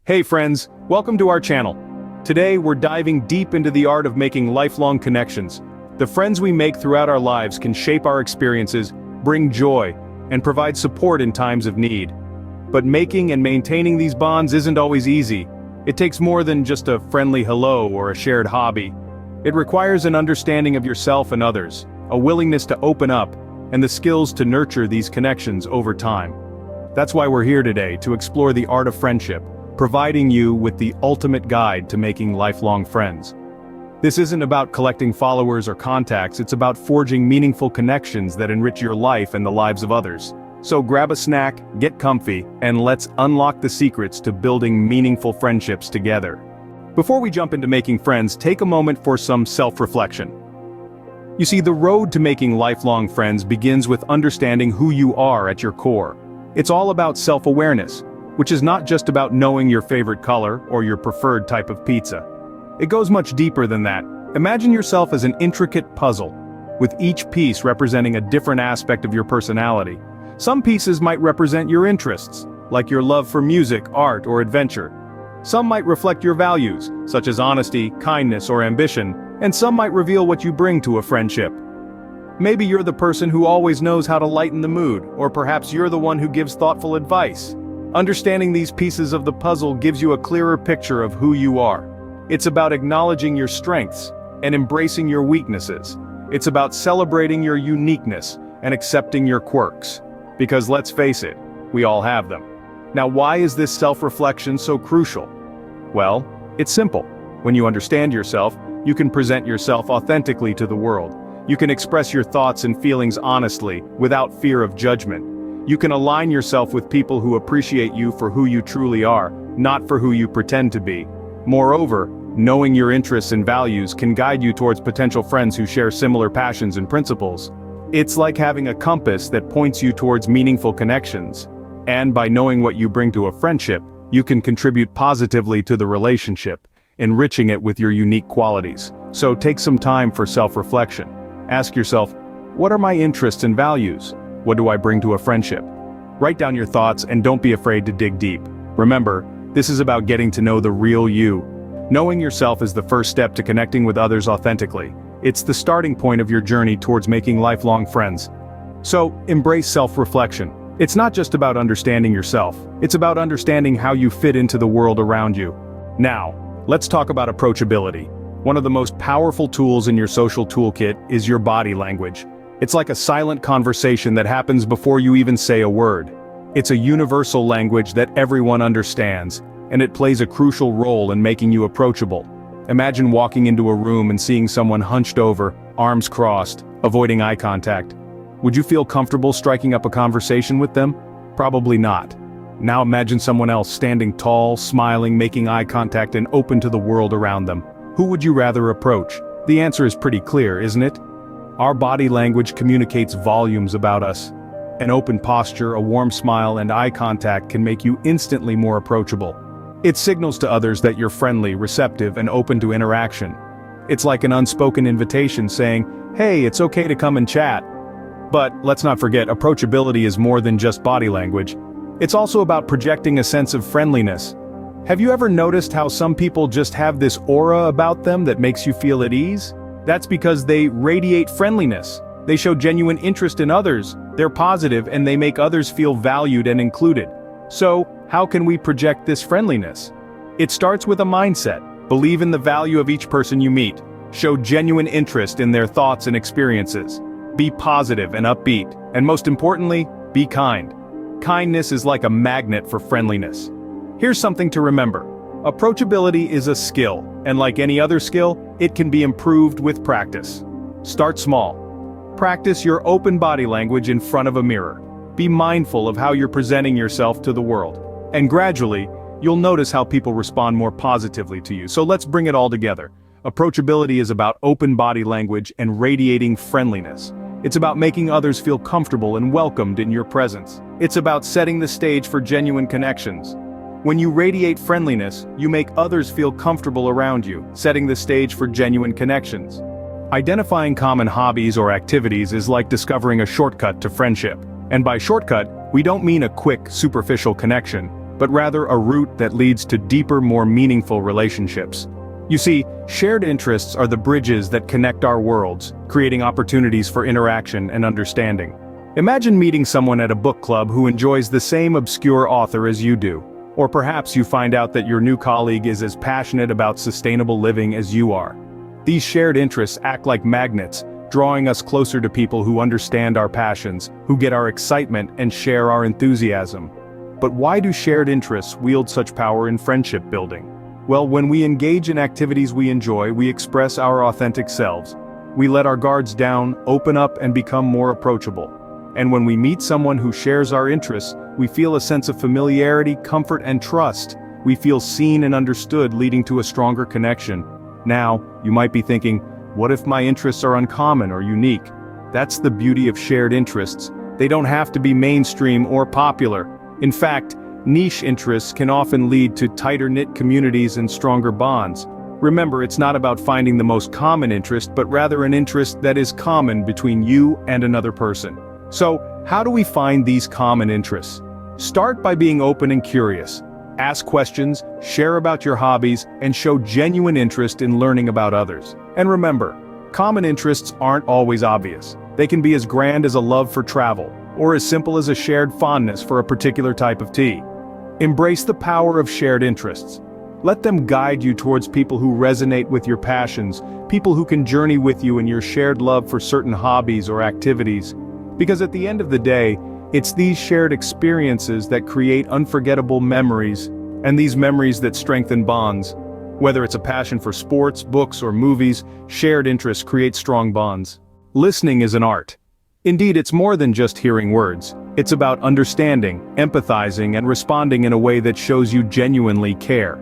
Hey friends, welcome to our channel. Today we're diving deep into the art of making lifelong connections. The friends we make throughout our lives can shape our experiences, bring joy, and provide support in times of need. But making and maintaining these bonds isn't always easy. It takes more than just a friendly hello or a shared hobby. It requires an understanding of yourself and others, a willingness to open up, and the skills to nurture these connections over time. That's why we're here today, to explore the art of friendship, providing you with the ultimate guide to making lifelong friends. This isn't about collecting followers or contacts, it's about forging meaningful connections that enrich your life and the lives of others. So grab a snack, get comfy, and let's unlock the secrets to building meaningful friendships together. Before we jump into making friends, take a moment for some self-reflection. You see, the road to making lifelong friends begins with understanding who you are at your core. It's all about self-awareness, which is not just about knowing your favorite color or your preferred type of pizza. It goes much deeper than that. Imagine yourself as an intricate puzzle, with each piece representing a different aspect of your personality. Some pieces might represent your interests, like your love for music, art, or adventure. Some might reflect your values, such as honesty, kindness, or ambition, and some might reveal what you bring to a friendship. Maybe you're the person who always knows how to lighten the mood, or perhaps you're the one who gives thoughtful advice. Understanding these pieces of the puzzle gives you a clearer picture of who you are. It's about acknowledging your strengths and embracing your weaknesses. It's about celebrating your uniqueness and accepting your quirks. Because let's face it, we all have them. Now, why is this self-reflection so crucial? Well, it's simple. When you understand yourself, you can present yourself authentically to the world. You can express your thoughts and feelings honestly, without fear of judgment. You can align yourself with people who appreciate you for who you truly are, not for who you pretend to be. Moreover, knowing your interests and values can guide you towards potential friends who share similar passions and principles. It's like having a compass that points you towards meaningful connections. And by knowing what you bring to a friendship, you can contribute positively to the relationship, enriching it with your unique qualities. So take some time for self-reflection. Ask yourself, what are my interests and values? What do I bring to a friendship? Write down your thoughts and don't be afraid to dig deep. Remember, this is about getting to know the real you. Knowing yourself is the first step to connecting with others authentically. It's the starting point of your journey towards making lifelong friends. So, embrace self-reflection. It's not just about understanding yourself, it's about understanding how you fit into the world around you. Now, let's talk about approachability. One of the most powerful tools in your social toolkit is your body language. It's like a silent conversation that happens before you even say a word. It's a universal language that everyone understands, and it plays a crucial role in making you approachable. Imagine walking into a room and seeing someone hunched over, arms crossed, avoiding eye contact. Would you feel comfortable striking up a conversation with them? Probably not. Now imagine someone else standing tall, smiling, making eye contact and open to the world around them. Who would you rather approach? The answer is pretty clear, isn't it? Our body language communicates volumes about us. An open posture, a warm smile, and eye contact can make you instantly more approachable. It signals to others that you're friendly, receptive, and open to interaction. It's like an unspoken invitation saying, hey, it's okay to come and chat. But let's not forget, approachability is more than just body language. It's also about projecting a sense of friendliness. Have you ever noticed how some people just have this aura about them that makes you feel at ease? That's because they radiate friendliness. They show genuine interest in others, they're positive, and they make others feel valued and included. So, how can we project this friendliness? It starts with a mindset. Believe in the value of each person you meet. Show genuine interest in their thoughts and experiences. Be positive and upbeat. And most importantly, be kind. Kindness is like a magnet for friendliness. Here's something to remember. Approachability is a skill, and like any other skill, it can be improved with practice. Start small. Practice your open body language in front of a mirror. Be mindful of how you're presenting yourself to the world. And gradually, you'll notice how people respond more positively to you. So let's bring it all together. Approachability is about open body language and radiating friendliness. It's about making others feel comfortable and welcomed in your presence. It's about setting the stage for genuine connections. When you radiate friendliness, you make others feel comfortable around you, setting the stage for genuine connections. Identifying common hobbies or activities is like discovering a shortcut to friendship. And by shortcut, we don't mean a quick, superficial connection. but rather a route that leads to deeper, more meaningful relationships. You see, shared interests are the bridges that connect our worlds, creating opportunities for interaction and understanding. Imagine meeting someone at a book club who enjoys the same obscure author as you do. Or perhaps you find out that your new colleague is as passionate about sustainable living as you are. These shared interests act like magnets, drawing us closer to people who understand our passions, who get our excitement and share our enthusiasm. But why do shared interests wield such power in friendship building? Well, when we engage in activities we enjoy, we express our authentic selves. We let our guards down, open up, and become more approachable. And when we meet someone who shares our interests, we feel a sense of familiarity, comfort, and trust. We feel seen and understood, leading to a stronger connection. Now, you might be thinking, what if my interests are uncommon or unique? That's the beauty of shared interests. They don't have to be mainstream or popular. In fact, niche interests can often lead to tighter-knit communities and stronger bonds. Remember, it's not about finding the most common interest, but rather an interest that is common between you and another person. So, how do we find these common interests? Start by being open and curious. Ask questions, share about your hobbies, and show genuine interest in learning about others. And remember, common interests aren't always obvious. They can be as grand as a love for travel, or as simple as a shared fondness for a particular type of tea. Embrace the power of shared interests. Let them guide you towards people who resonate with your passions, people who can journey with you in your shared love for certain hobbies or activities. Because at the end of the day, it's these shared experiences that create unforgettable memories, and these memories that strengthen bonds. Whether it's a passion for sports, books, or movies, shared interests create strong bonds. Listening is an art. Indeed, it's more than just hearing words. It's about understanding, empathizing, and responding in a way that shows you genuinely care.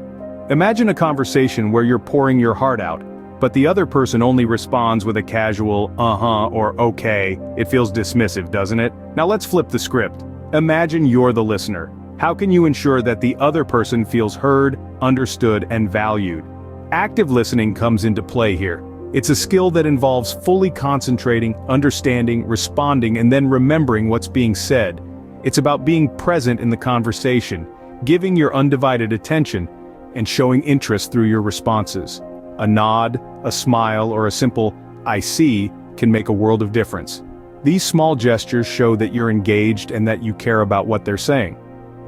Imagine a conversation where you're pouring your heart out, but the other person only responds with a casual, uh-huh, or okay. It feels dismissive, doesn't it? Now let's flip the script. Imagine you're the listener. How can you ensure that the other person feels heard, understood, and valued? Active listening comes into play here. It's a skill that involves fully concentrating, understanding, responding, and then remembering what's being said. It's about being present in the conversation, giving your undivided attention, and showing interest through your responses. A nod, a smile, or a simple, "I see," can make a world of difference. These small gestures show that you're engaged and that you care about what they're saying.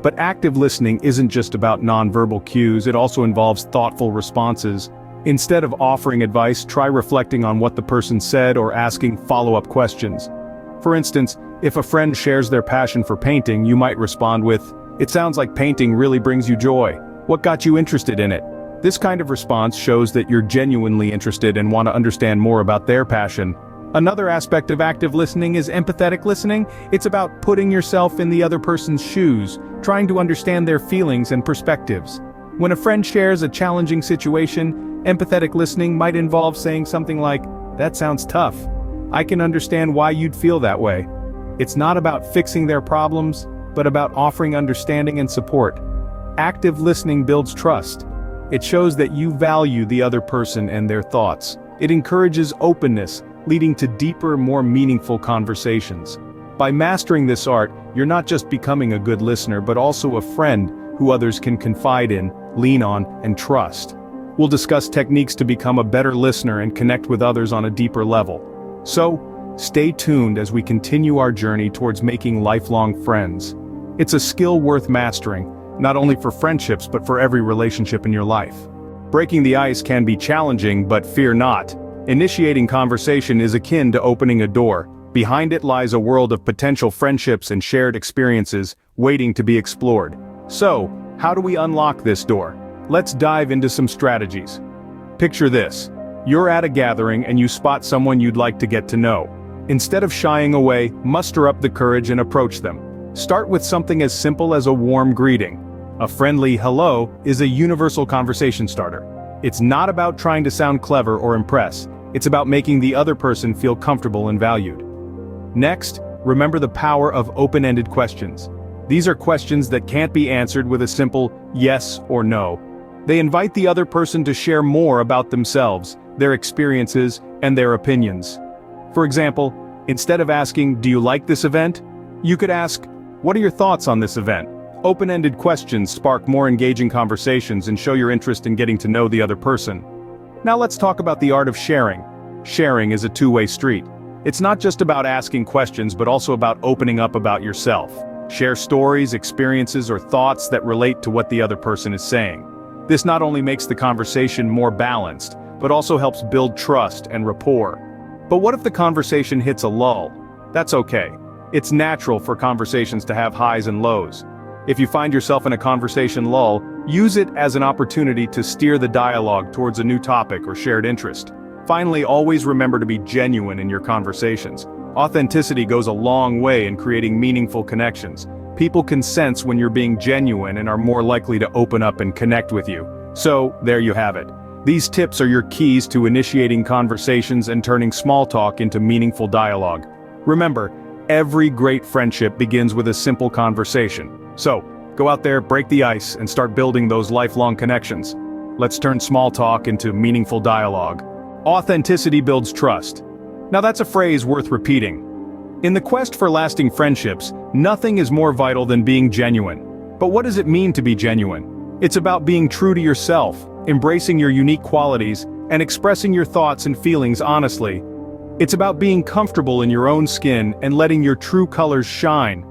But active listening isn't just about nonverbal cues, it also involves thoughtful responses. Instead of offering advice, try reflecting on what the person said or asking follow-up questions. For instance, if a friend shares their passion for painting, you might respond with, "It sounds like painting really brings you joy. What got you interested in it?" This kind of response shows that you're genuinely interested and want to understand more about their passion. Another aspect of active listening is empathetic listening. It's about putting yourself in the other person's shoes, trying to understand their feelings and perspectives. When a friend shares a challenging situation, empathetic listening might involve saying something like, "That sounds tough. I can understand why you'd feel that way." It's not about fixing their problems, but about offering understanding and support. Active listening builds trust. It shows that you value the other person and their thoughts. It encourages openness, leading to deeper, more meaningful conversations. By mastering this art, you're not just becoming a good listener, but also a friend who others can confide in, lean on, and trust. We'll discuss techniques to become a better listener and connect with others on a deeper level. So, stay tuned as we continue our journey towards making lifelong friends. It's a skill worth mastering, not only for friendships but for every relationship in your life. Breaking the ice can be challenging, but fear not. Initiating conversation is akin to opening a door. Behind it lies a world of potential friendships and shared experiences waiting to be explored. So, how do we unlock this door? Let's dive into some strategies. Picture this. You're at a gathering and you spot someone you'd like to get to know. Instead of shying away, muster up the courage and approach them. Start with something as simple as a warm greeting. A friendly hello is a universal conversation starter. It's not about trying to sound clever or impress. It's about making the other person feel comfortable and valued. Next, remember the power of open-ended questions. These are questions that can't be answered with a simple yes or no. They invite the other person to share more about themselves, their experiences, and their opinions. For example, instead of asking, "Do you like this event?" you could ask, "What are your thoughts on this event?" Open-ended questions spark more engaging conversations and show your interest in getting to know the other person. Now let's talk about the art of sharing. Sharing is a two-way street. It's not just about asking questions but also about opening up about yourself. Share stories, experiences, or thoughts that relate to what the other person is saying. This not only makes the conversation more balanced, but also helps build trust and rapport. But what if the conversation hits a lull? That's okay. It's natural for conversations to have highs and lows. If you find yourself in a conversation lull, use it as an opportunity to steer the dialogue towards a new topic or shared interest. Finally, always remember to be genuine in your conversations. Authenticity goes a long way in creating meaningful connections. People can sense when you're being genuine and are more likely to open up and connect with you. So, there you have it. These tips are your keys to initiating conversations and turning small talk into meaningful dialogue. Remember, every great friendship begins with a simple conversation. So, go out there, break the ice, and start building those lifelong connections. Let's turn small talk into meaningful dialogue. Authenticity builds trust. Now that's a phrase worth repeating. In the quest for lasting friendships, nothing is more vital than being genuine. But what does it mean to be genuine? It's about being true to yourself, embracing your unique qualities, and expressing your thoughts and feelings honestly. It's about being comfortable in your own skin and letting your true colors shine.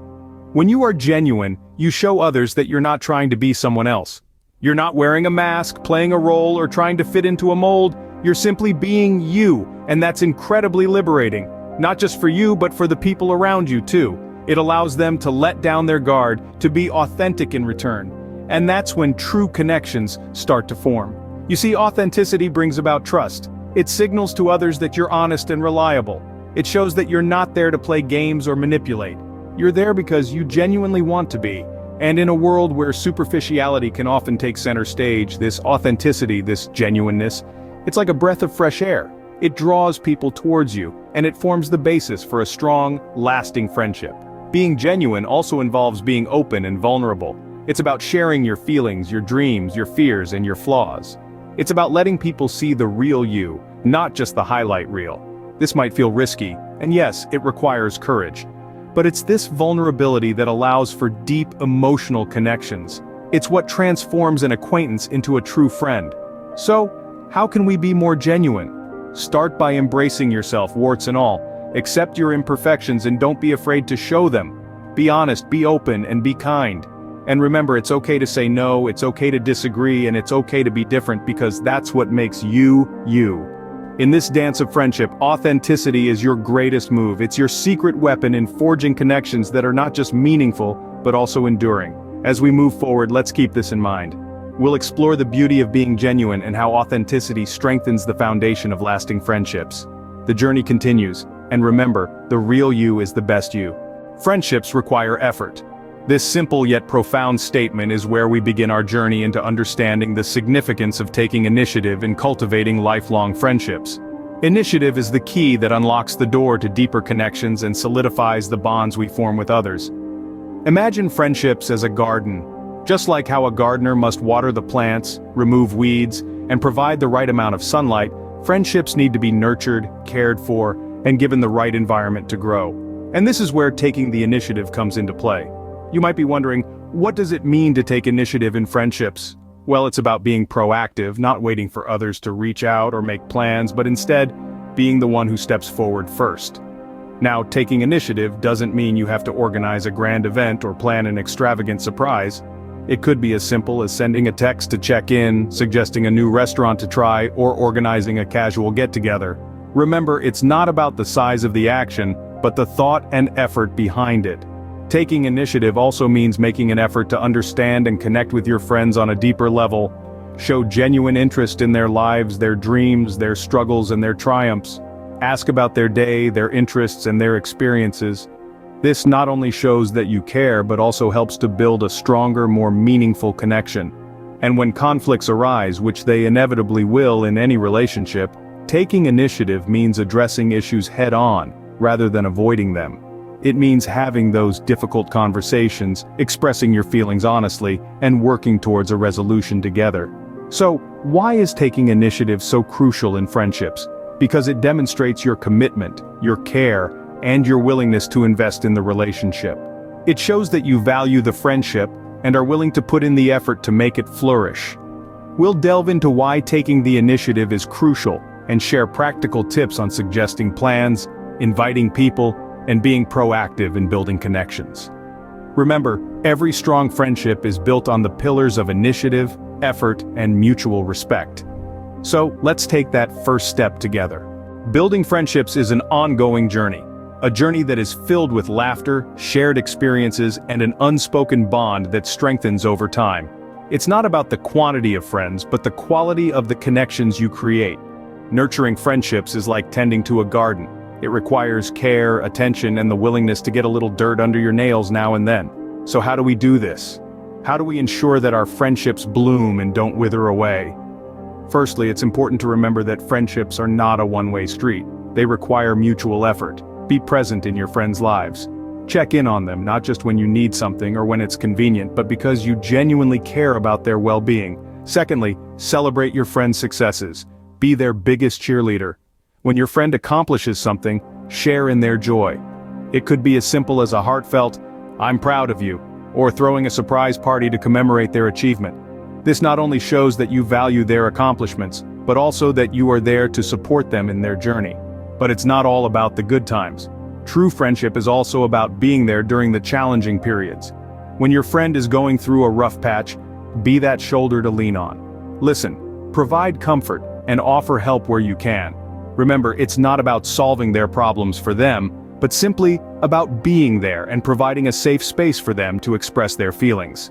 When you are genuine, you show others that you're not trying to be someone else. You're not wearing a mask, playing a role, or trying to fit into a mold. You're simply being you, and that's incredibly liberating. Not just for you, but for the people around you too. It allows them to let down their guard, to be authentic in return. And that's when true connections start to form. You see, authenticity brings about trust. It signals to others that you're honest and reliable. It shows that you're not there to play games or manipulate. You're there because you genuinely want to be. And in a world where superficiality can often take center stage, this authenticity, this genuineness, it's like a breath of fresh air. It draws people towards you, and it forms the basis for a strong, lasting friendship. Being genuine also involves being open and vulnerable. It's about sharing your feelings, your dreams, your fears, and your flaws. It's about letting people see the real you, not just the highlight reel. This might feel risky, and yes, it requires courage. But it's this vulnerability that allows for deep emotional connections. It's what transforms an acquaintance into a true friend. So, how can we be more genuine? Start by embracing yourself, warts and all. Accept your imperfections and don't be afraid to show them. Be honest, be open, and be kind. And remember, it's okay to say no, it's okay to disagree, and it's okay to be different because that's what makes you, you. In this dance of friendship, authenticity is your greatest move. It's your secret weapon in forging connections that are not just meaningful, but also enduring. As we move forward, let's keep this in mind. We'll explore the beauty of being genuine and how authenticity strengthens the foundation of lasting friendships. The journey continues, and remember, the real you is the best you. Friendships require effort. This simple yet profound statement is where we begin our journey into understanding the significance of taking initiative in cultivating lifelong friendships. Initiative is the key that unlocks the door to deeper connections and solidifies the bonds we form with others. Imagine friendships as a garden. Just like how a gardener must water the plants, remove weeds, and provide the right amount of sunlight, friendships need to be nurtured, cared for, and given the right environment to grow. And this is where taking the initiative comes into play. You might be wondering, what does it mean to take initiative in friendships? Well, it's about being proactive, not waiting for others to reach out or make plans, but instead, being the one who steps forward first. Now, taking initiative doesn't mean you have to organize a grand event or plan an extravagant surprise. It could be as simple as sending a text to check in, suggesting a new restaurant to try, or organizing a casual get-together. Remember, it's not about the size of the action, but the thought and effort behind it. Taking initiative also means making an effort to understand and connect with your friends on a deeper level. Show genuine interest in their lives, their dreams, their struggles, and their triumphs. Ask about their day, their interests, and their experiences. This not only shows that you care, but also helps to build a stronger, more meaningful connection. And when conflicts arise, which they inevitably will in any relationship, taking initiative means addressing issues head-on, rather than avoiding them. It means having those difficult conversations, expressing your feelings honestly, and working towards a resolution together. So, why is taking initiative so crucial in friendships? Because it demonstrates your commitment, your care, and your willingness to invest in the relationship. It shows that you value the friendship and are willing to put in the effort to make it flourish. We'll delve into why taking the initiative is crucial and share practical tips on suggesting plans, inviting people, and being proactive in building connections. Remember, every strong friendship is built on the pillars of initiative, effort, and mutual respect. So, let's take that first step together. Building friendships is an ongoing journey. A journey that is filled with laughter, shared experiences, and an unspoken bond that strengthens over time. It's not about the quantity of friends, but the quality of the connections you create. Nurturing friendships is like tending to a garden. It requires care, attention, and the willingness to get a little dirt under your nails now and then. So how do we do this? How do we ensure that our friendships bloom and don't wither away? Firstly, it's important to remember that friendships are not a one-way street. They require mutual effort. Be present in your friends' lives. Check in on them, not just when you need something or when it's convenient, but because you genuinely care about their well-being. Secondly, celebrate your friends' successes. Be their biggest cheerleader. When your friend accomplishes something, share in their joy. It could be as simple as a heartfelt, "I'm proud of you," or throwing a surprise party to commemorate their achievement. This not only shows that you value their accomplishments, but also that you are there to support them in their journey. But it's not all about the good times. True friendship is also about being there during the challenging periods. When your friend is going through a rough patch, be that shoulder to lean on. Listen, provide comfort, and offer help where you can. Remember, it's not about solving their problems for them, but simply about being there and providing a safe space for them to express their feelings.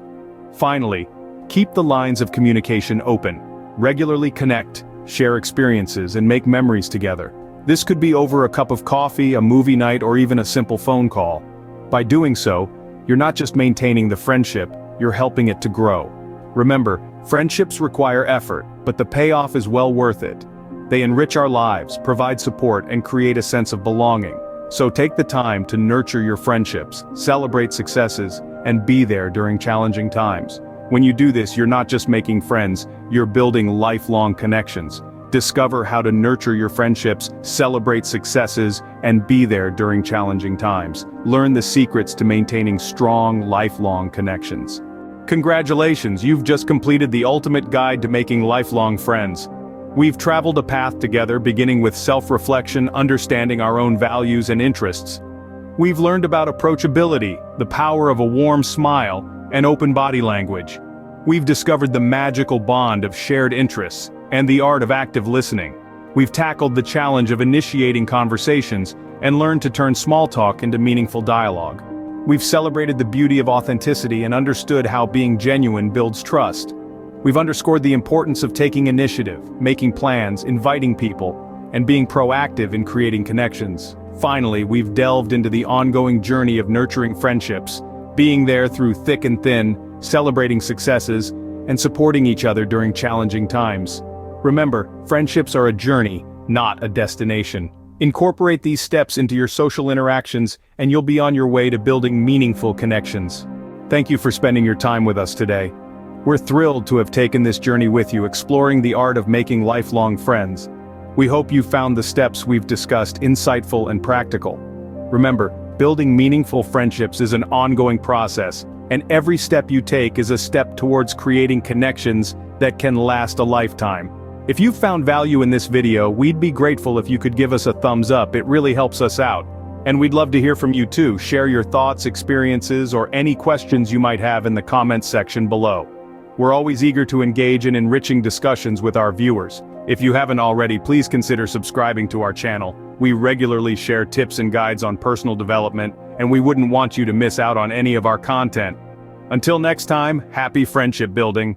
Finally, keep the lines of communication open. Regularly connect, share experiences, and make memories together. This could be over a cup of coffee, a movie night, or even a simple phone call. By doing so, you're not just maintaining the friendship, you're helping it to grow. Remember, friendships require effort, but the payoff is well worth it. They enrich our lives, provide support, and create a sense of belonging. So take the time to nurture your friendships, celebrate successes, and be there during challenging times. When you do this, you're not just making friends, you're building lifelong connections. Discover how to nurture your friendships, celebrate successes, and be there during challenging times. Learn the secrets to maintaining strong, lifelong connections. Congratulations, you've just completed the ultimate guide to making lifelong friends. We've traveled a path together, beginning with self-reflection, understanding our own values and interests. We've learned about approachability, the power of a warm smile, and open body language. We've discovered the magical bond of shared interests, and the art of active listening. We've tackled the challenge of initiating conversations, and learned to turn small talk into meaningful dialogue. We've celebrated the beauty of authenticity and understood how being genuine builds trust. We've underscored the importance of taking initiative, making plans, inviting people, and being proactive in creating connections. Finally, we've delved into the ongoing journey of nurturing friendships, being there through thick and thin, celebrating successes, and supporting each other during challenging times. Remember, friendships are a journey, not a destination. Incorporate these steps into your social interactions, and you'll be on your way to building meaningful connections. Thank you for spending your time with us today. We're thrilled to have taken this journey with you, exploring the art of making lifelong friends. We hope you found the steps we've discussed insightful and practical. Remember, building meaningful friendships is an ongoing process, and every step you take is a step towards creating connections that can last a lifetime. If you found value in this video, we'd be grateful if you could give us a thumbs up. It really helps us out. And we'd love to hear from you too. Share your thoughts, experiences, or any questions you might have in the comments section below. We're always eager to engage in enriching discussions with our viewers. If you haven't already, please consider subscribing to our channel. We regularly share tips and guides on personal development, and we wouldn't want you to miss out on any of our content. Until next time, happy friendship building.